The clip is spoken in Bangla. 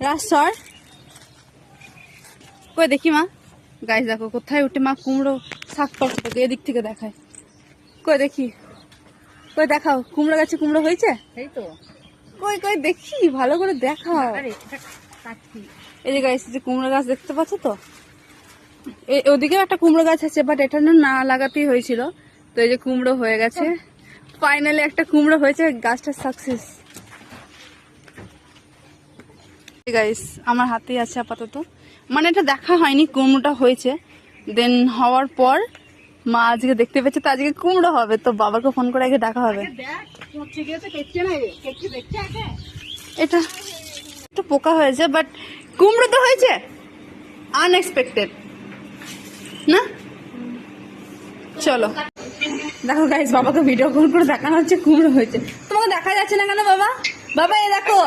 রাজসর কই দেখি মা, গাইস দেখো কোথায় উঠে মা কুমড়ো শাক পাচ্ছে, তোকে এদিক থেকে দেখায়। কই দেখি, কই দেখাও কুমড়ো গাছে কুমড়ো হয়েছে। এই তো কই কই দেখি, ভালো করে দেখাও। এই যে গাইস, যে কুমড়ো গাছ দেখতে পাচ্ছ তো, ওদিকেও একটা কুমড়ো গাছ আছে, বাট এটা না লাগাতেই হয়েছিল। তো এই যে কুমড়ো হয়ে গেছে, ফাইনালি একটা কুমড়ো হয়েছে, গাছটা সাকসেস। গাইস আমার হাতেই আছে আপাতত, মানে এটা দেখা হয়নি কুমড়োটা হয়েছে, দেন হওয়ার পর মা আজকে দেখতে পেয়েছে, তো আজকে কুমড়ো হবে, তো বাবাকে ফোন করে আগে ডাকা হবে। এটা একটু পোকা হয়েছে, বাট কুমড়ো তো হয়েছে, আনএক্সপেক্টেড না। চলো দেখো গাইস, বাবাকে ভিডিও কল করে দেখানো হচ্ছে কুমড়ো হয়েছে। তোমাকে দেখা যাচ্ছে না কেন বাবা? বাবা এই দেখো